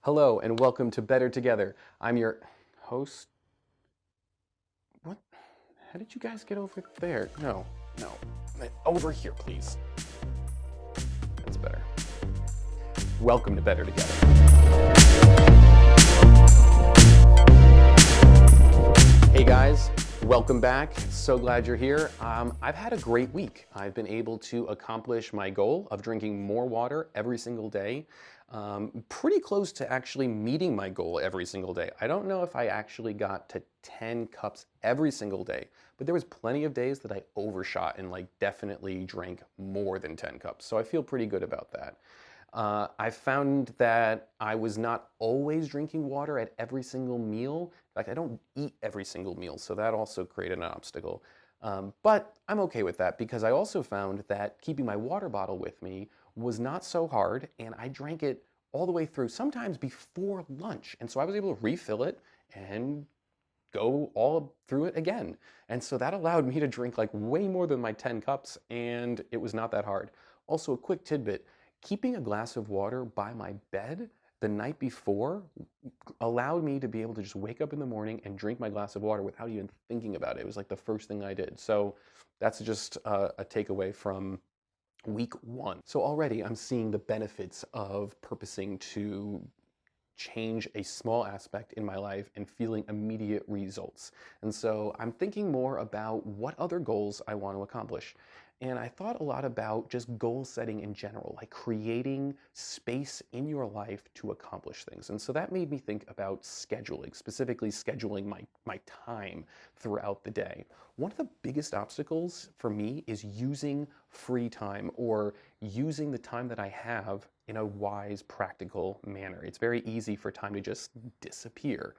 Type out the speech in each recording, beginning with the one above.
Hello and welcome to Better Together. I'm your host. What? How did you guys get over there? No. Over here, please. That's better. Welcome to Better Together. Hey guys, welcome back. So glad you're here. I've had a great week. I've been able to accomplish my goal of drinking more water every single day. Pretty close to actually meeting my goal every single day. I don't know if I actually got to 10 cups every single day, but there was plenty of days that I overshot and definitely drank more than 10 cups. So I feel pretty good about that. I found that I was not always drinking water at every single meal. In fact, I don't eat every single meal, so that also created an obstacle. But I'm okay with that because I also found that keeping my water bottle with me was not so hard, and I drank it all the way through, sometimes before lunch. And so I was able to refill it and go all through it again. And so that allowed me to drink way more than my 10 cups, and it was not that hard. Also, a quick tidbit, keeping a glass of water by my bed the night before allowed me to be able to just wake up in the morning and drink my glass of water without even thinking about it. It was like the first thing I did. So that's just a takeaway from week one. So already I'm seeing the benefits of purposing to change a small aspect in my life and feeling immediate results. And so I'm thinking more about what other goals I want to accomplish. And I thought a lot about just goal setting in general, like creating space in your life to accomplish things. And so that made me think about scheduling, specifically scheduling my time throughout the day. One of the biggest obstacles for me is using free time or using the time that I have in a wise, practical manner. It's very easy for time to just disappear.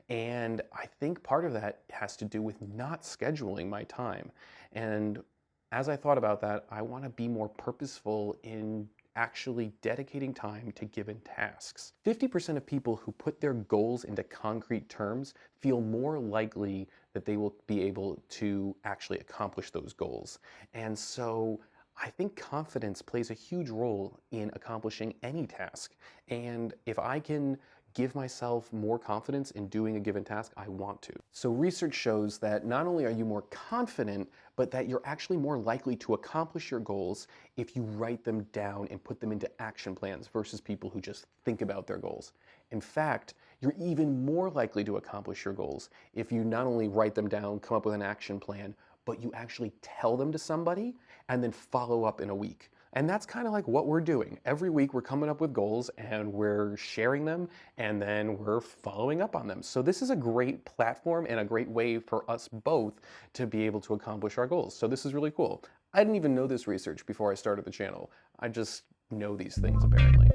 And I think part of that has to do with not scheduling my time. And as I thought about that, I want to be more purposeful in actually dedicating time to given tasks. 50% of people who put their goals into concrete terms feel more likely that they will be able to actually accomplish those goals. And so I think confidence plays a huge role in accomplishing any task. And if I can give myself more confidence in doing a given task, I want to. So research shows that not only are you more confident, but that you're actually more likely to accomplish your goals if you write them down and put them into action plans versus people who just think about their goals. In fact, you're even more likely to accomplish your goals if you not only write them down, come up with an action plan, but you actually tell them to somebody and then follow up in a week. And that's kind of like what we're doing. Every week we're coming up with goals and we're sharing them and then we're following up on them. So this is a great platform and a great way for us both to be able to accomplish our goals. So this is really cool. I didn't even know this research before I started the channel. I just know these things apparently.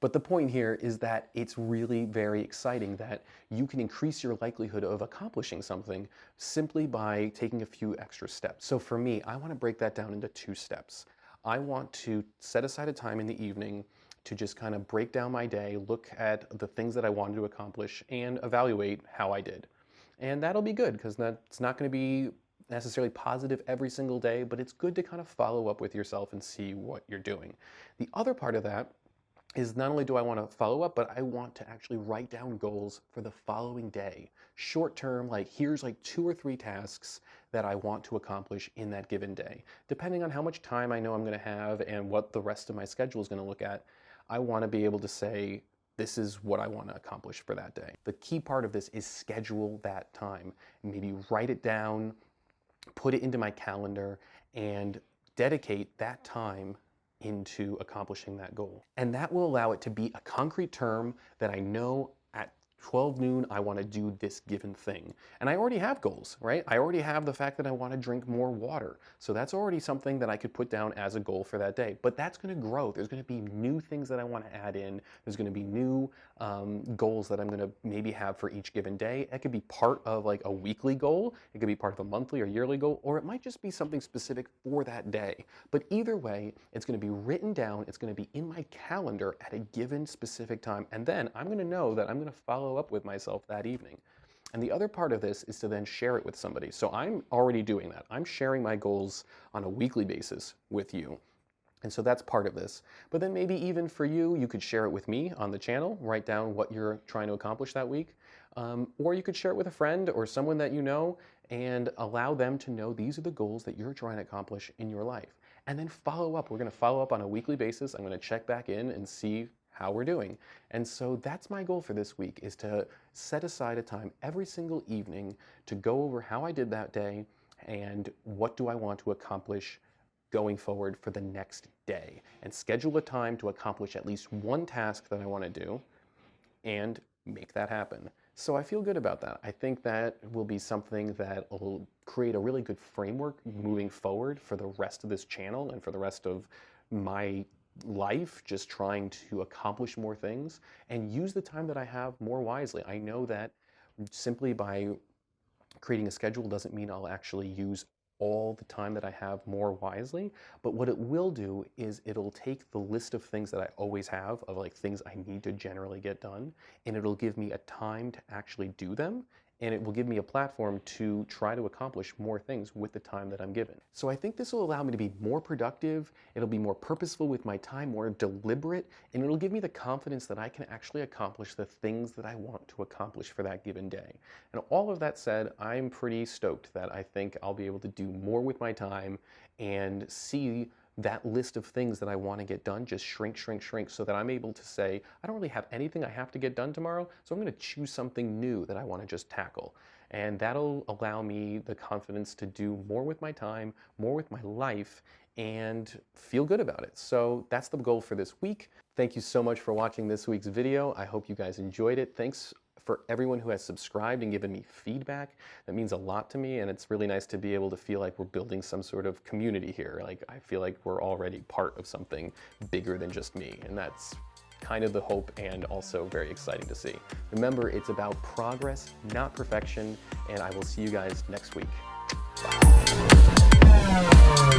But the point here is that it's really very exciting that you can increase your likelihood of accomplishing something simply by taking a few extra steps. So for me, I want to break that down into 2 steps. I want to set aside a time in the evening to just kind of break down my day, look at the things that I wanted to accomplish, and evaluate how I did. And that'll be good because that's not going to be necessarily positive every single day, but it's good to kind of follow up with yourself and see what you're doing. The other part of that is not only do I want to follow up, but I want to actually write down goals for the following day. Short term, here's 2 or 3 tasks that I want to accomplish in that given day. Depending on how much time I know I'm going to have and what the rest of my schedule is going to look at, I want to be able to say, this is what I want to accomplish for that day. The key part of this is schedule that time. Maybe write it down, put it into my calendar, and dedicate that time into accomplishing that goal. And that will allow it to be a concrete term that I know at 12 noon, I want to do this given thing. And I already have goals, right? I already have the fact that I want to drink more water. So that's already something that I could put down as a goal for that day. But that's going to grow. There's going to be new things that I want to add in. There's going to be new goals that I'm going to maybe have for each given day. It could be part of a weekly goal. It could be part of a monthly or yearly goal, or it might just be something specific for that day. But either way, it's going to be written down. It's going to be in my calendar at a given specific time. And then I'm going to know that I'm going to follow up with myself that evening. And the other part of this is to then share it with somebody. So I'm already doing that. I'm sharing my goals on a weekly basis with you. And so that's part of this. But then maybe even for you, you could share it with me on the channel, write down what you're trying to accomplish that week. Or you could share it with a friend or someone that you know and allow them to know these are the goals that you're trying to accomplish in your life. And then follow up. We're going to follow up on a weekly basis. I'm going to check back in and see how we're doing. And so that's my goal for this week, is to set aside a time every single evening to go over how I did that day and what do I want to accomplish going forward for the next day, and schedule a time to accomplish at least one task that I want to do and make that happen. So I feel good about that. I think that will be something that will create a really good framework moving forward for the rest of this channel and for the rest of my life, just trying to accomplish more things and use the time that I have more wisely. I know that simply by creating a schedule doesn't mean I'll actually use all the time that I have more wisely, but what it will do is it'll take the list of things that I always have, of like things I need to generally get done, and it'll give me a time to actually do them, and it will give me a platform to try to accomplish more things with the time that I'm given. So I think this will allow me to be more productive, it'll be more purposeful with my time, more deliberate, and it'll give me the confidence that I can actually accomplish the things that I want to accomplish for that given day. And all of that said, I'm pretty stoked that I think I'll be able to do more with my time and see that list of things that I want to get done just shrink, shrink, shrink, so that I'm able to say, I don't really have anything I have to get done tomorrow, so I'm going to choose something new that I want to just tackle. And that'll allow me the confidence to do more with my time, more with my life, and feel good about it. So that's the goal for this week. Thank you so much for watching this week's video. I hope you guys enjoyed it. Thanks for everyone who has subscribed and given me feedback. That means a lot to me, and it's really nice to be able to feel like we're building some sort of community here. Like, I feel like we're already part of something bigger than just me, and that's kind of the hope and also very exciting to see. Remember, it's about progress, not perfection, and I will see you guys next week. Bye.